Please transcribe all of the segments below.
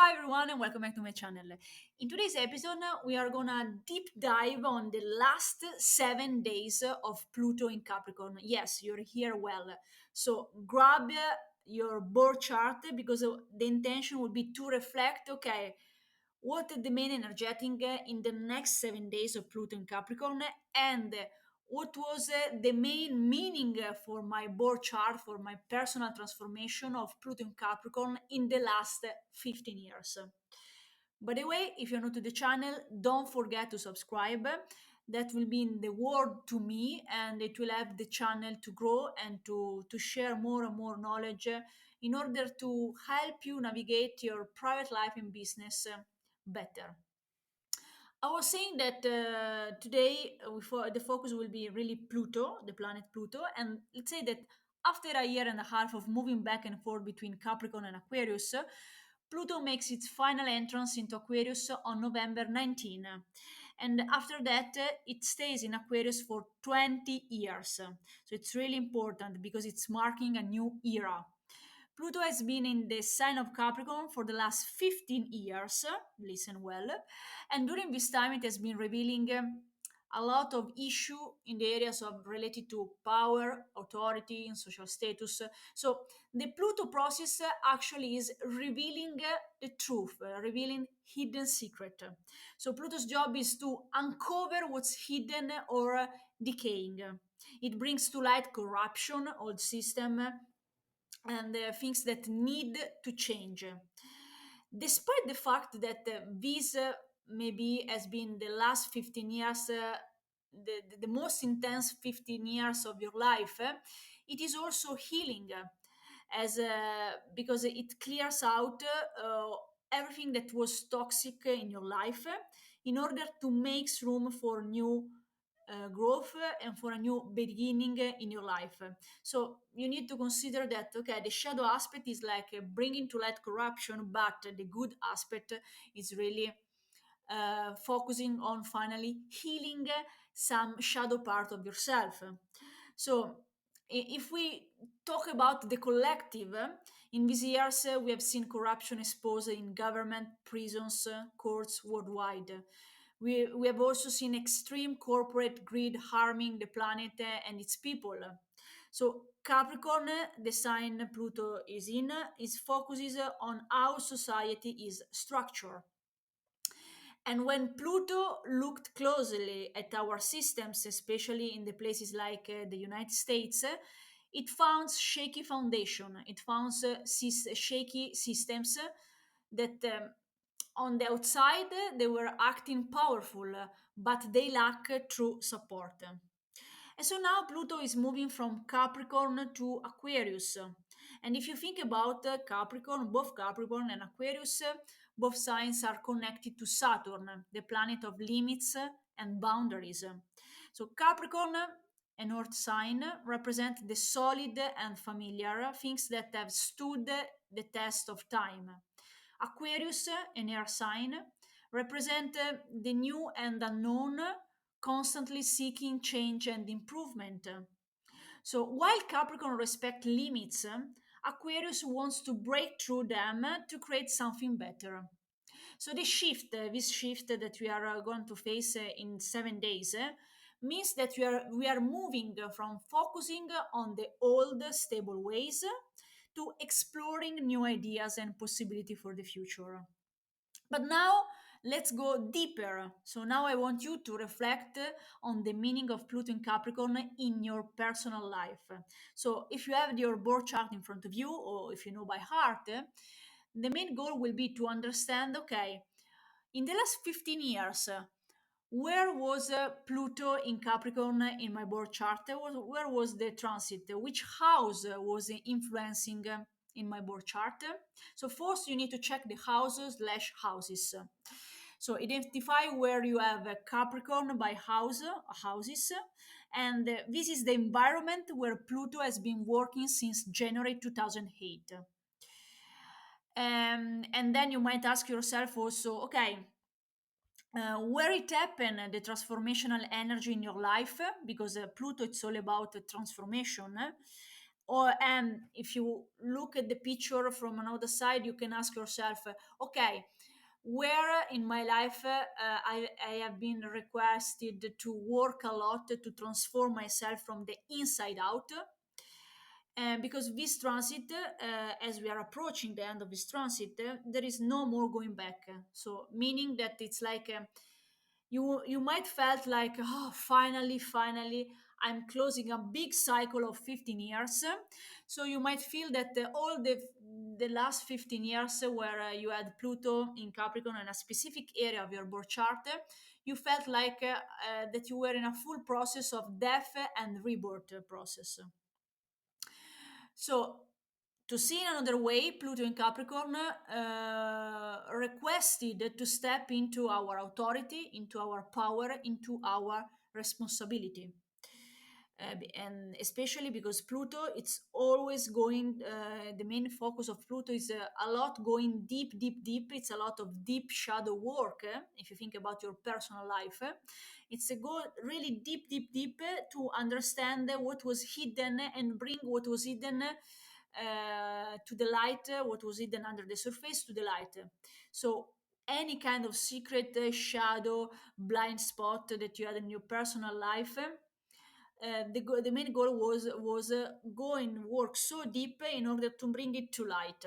Hi everyone and welcome back to my channel. In today's episode, we are gonna deep dive on the last 7 days of Pluto in Capricorn. Yes, you're here well. So grab your birth chart because the intention will be to reflect, okay, what are the main energetic in the next 7 days of Pluto in Capricorn and what was the main meaning for my birth chart, for my personal transformation of Pluto in Capricorn in the last 15 years. By the way, if you're new to the channel, don't forget to subscribe. That will mean the world to me and it will help the channel to grow and to share more and more knowledge in order to help you navigate your private life and business better. I was saying that today the focus will be really Pluto, the planet Pluto, and let's say that after a year and a half of moving back and forth between Capricorn and Aquarius, Pluto makes its final entrance into Aquarius on November 19. And after that, it stays in Aquarius for 20 years. So it's really important because it's marking a new era. Pluto has been in the sign of Capricorn for the last 15 years, listen well, and during this time it has been revealing a lot of issue in the areas of related to power, authority, and social status. So the Pluto process actually is revealing the truth, revealing hidden secret. So Pluto's job is to uncover what's hidden or decaying. It brings to light corruption, old system, and things that need to change. Despite the fact that this maybe has been the last 15 years, the most intense 15 years of your life, it is also healing as because it clears out everything that was toxic in your life in order to make room for new growth and for a new beginning in your life. So you need to consider that okay, the shadow aspect is like bringing to light corruption, but the good aspect is really focusing on finally healing some shadow part of yourself. So if we talk about the collective, in these years we have seen corruption exposed in government, prisons, courts worldwide. We have also seen extreme corporate greed harming the planet and its people. So Capricorn, the sign Pluto is in, is focuses on how society is structured. And when Pluto looked closely at our systems, especially in the places like the United States, it found shaky foundation. It found shaky systems that on the outside they were acting powerful, but they lack true support. And so now Pluto is moving from Capricorn to Aquarius. And if you think about Capricorn, both Capricorn and Aquarius, both signs are connected to Saturn, the planet of limits and boundaries. So Capricorn, a North sign, represent the solid and familiar things that have stood the test of time. Aquarius, an air sign, represent the new and unknown, constantly seeking change and improvement. So while Capricorn respects limits, Aquarius wants to break through them to create something better. So this shift that we are going to face in 7 days, means that we are moving from focusing on the old stable ways to exploring new ideas and possibility for the future. But now let's go deeper. So now I want you to reflect on the meaning of Pluto in Capricorn in your personal life. So if you have your birth chart in front of you, or if you know by heart, the main goal will be to understand okay, in the last 15 years, where was Pluto in Capricorn in my birth chart? Where was the transit? Which house was influencing in my birth chart? So first you need to check the houses slash houses. So identify where you have a Capricorn by houses, and this is the environment where Pluto has been working since January 2008. And then you might ask yourself also, okay, where it happened, the transformational energy in your life, because Pluto it's all about transformation. Or and if you look at the picture from another side, you can ask yourself, okay, where in my life I have been requested to work a lot to transform myself from the inside out. And because this transit, as we are approaching the end of this transit, there is no more going back. So, meaning that it's like you might felt like, oh, finally, I'm closing a big cycle of 15 years. So you might feel that all the last 15 years where you had Pluto in Capricorn in a specific area of your birth chart, you felt like that you were in a full process of death and rebirth process. So, to see in another way, Pluto in Capricorn requested to step into our authority, into our power, into our responsibility. And especially because Pluto, it's always going, the main focus of Pluto is a lot going deep, deep, deep. It's a lot of deep shadow work. If you think about your personal life, it's a go really deep, deep, deep to understand what was hidden and bring what was hidden to the light, what was hidden under the surface to the light. So any kind of secret shadow, blind spot that you had in your personal life, the main goal was go and work so deep in order to bring it to light.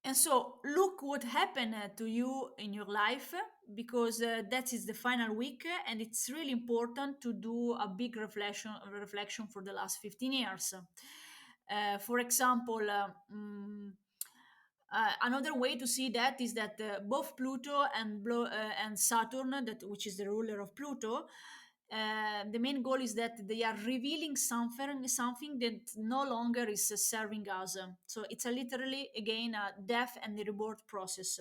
And so look what happened to you in your life, because that is the final week, and it's really important to do a big reflection for the last 15 years. For example, another way to see that is that both Pluto and Saturn, that which is the ruler of Pluto, the main goal is that they are revealing something that no longer is serving us. So it's a literally again a death and the rebirth process.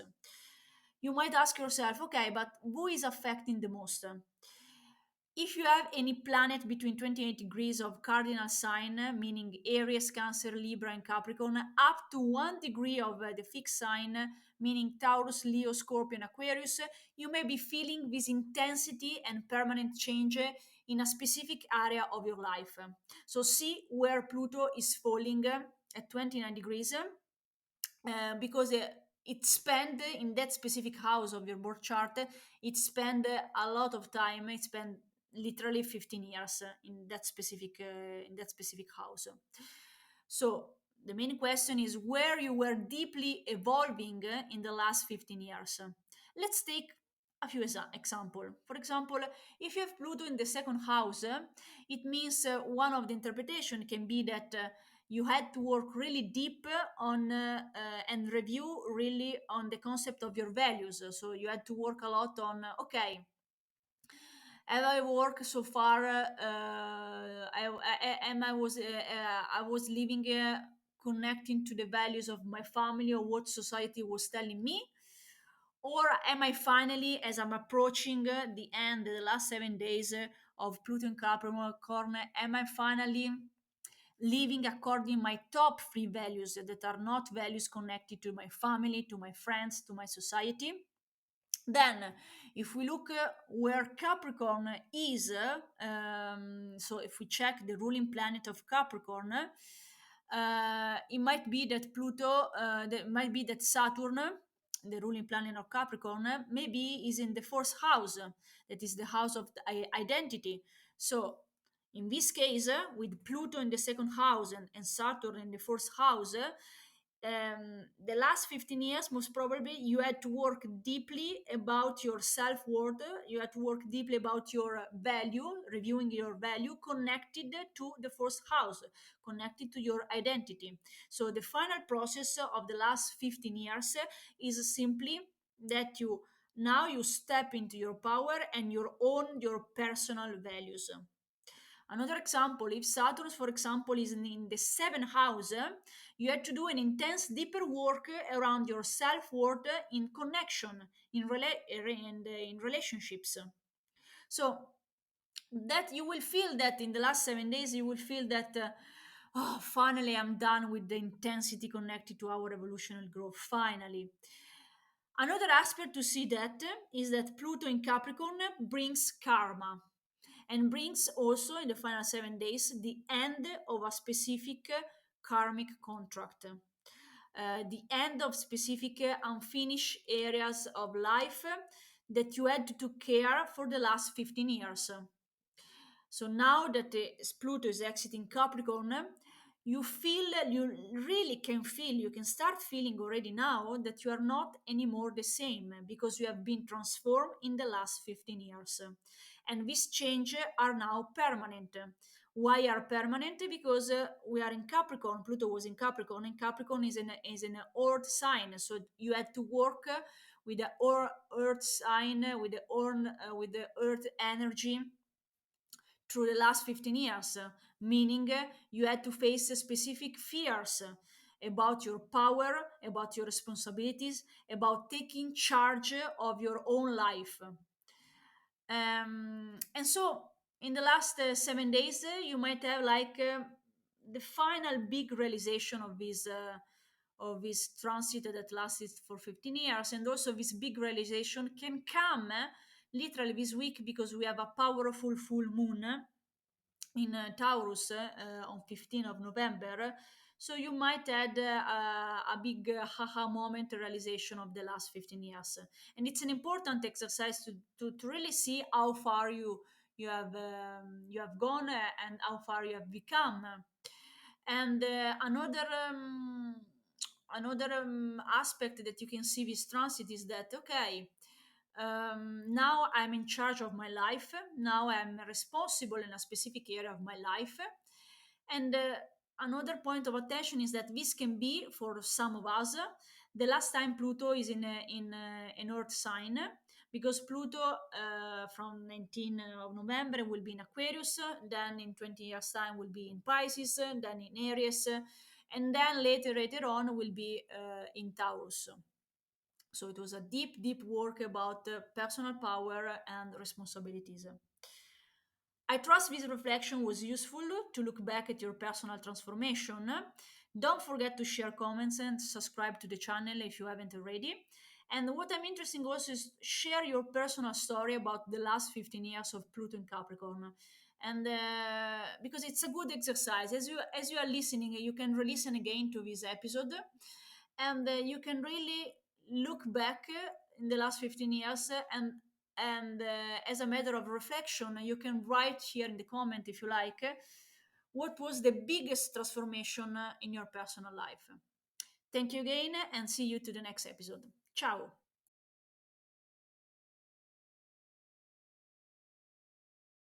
You might ask yourself, okay, but who is affecting the most? If you have any planet between 28 degrees of cardinal sign, meaning Aries, Cancer, Libra, and Capricorn, up to 1 degree of the fixed sign, meaning Taurus, Leo, Scorpio, and Aquarius, you may be feeling this intensity and permanent change in a specific area of your life. So, see where Pluto is falling at 29 degrees, because it spend in that specific house of your birth chart, it spend a lot of time, it spend literally 15 years in that specific house. So the main question is where you were deeply evolving in the last 15 years. Let's take a few example. For example, if you have Pluto in the second house, it means one of the interpretation can be that you had to work really deep on and review really on the concept of your values. So you had to work a lot on okay, have I worked so far? I was living connecting to the values of my family or what society was telling me, or am I finally, as I'm approaching the end, the last 7 days of Pluto and Capricorn, am I finally living according my top three values that are not values connected to my family, to my friends, to my society? Then, if we look where Capricorn is, so if we check the ruling planet of Capricorn, it might be that might be that Saturn, the ruling planet of Capricorn, maybe is in the fourth house, that is the house of the identity. So, in this case, with Pluto in the second house and Saturn in the fourth house, the last 15 years, most probably, you had to work deeply about your self worth. You had to work deeply about your value, reviewing your value connected to the first house, connected to your identity. So, the final process of the last 15 years is simply that you step into your power and you own your personal values. Another example, if Saturn, for example, is in the seventh house, you have to do an intense, deeper work around your self worth in connection, in relationships. So that you will feel that in the last 7 days, you will feel that. Oh, finally, I'm done with the intensity connected to our evolutionary growth. Finally. Another aspect to see that is that Pluto in Capricorn brings karma. and brings also in the final 7 days the end of a specific karmic contract, the end of specific unfinished areas of life that you had to care for the last 15 years. So now that Pluto is exiting Capricorn, you really can feel, you can start feeling already now that you are not anymore the same because you have been transformed in the last 15 years. And these changes are now permanent. Why are permanent? Because we are in Capricorn. Pluto was in Capricorn, and Capricorn is an earth sign. So you had to work with the earth sign, with the earth energy through the last 15 years, meaning you had to face specific fears about your power, about your responsibilities, about taking charge of your own life. And so, in the last 7 days, you might have like the final big realization of this transit that lasted for 15 years, and also this big realization can come literally this week because we have a powerful full moon in Taurus on 15th of November. So you might add a big haha moment realization of the last 15 years. And it's an important exercise to really see how far you have gone and how far you have become. And another aspect that you can see this transit is that okay, now I'm in charge of my life. Now I'm responsible in a specific area of my life. And another point of attention is that this can be for some of us the last time Pluto is in an Earth sign, because Pluto from 19th of November will be in Aquarius, then in 20 years time will be in Pisces, then in Aries, and then later on will be in Taurus. So it was a deep work about personal power and responsibilities. I trust this reflection was useful to look back at your personal transformation. Don't forget to share comments and subscribe to the channel if you haven't already. And what I'm interested in also is share your personal story about the last 15 years of Pluto in Capricorn. And because it's a good exercise, as you are listening, you can re-listen again to this episode, and you can really look back in the last 15 years, and as a matter of reflection, you can write here in the comment if you like what was the biggest transformation in your personal life. Thank you again, and see you to the next episode. Ciao.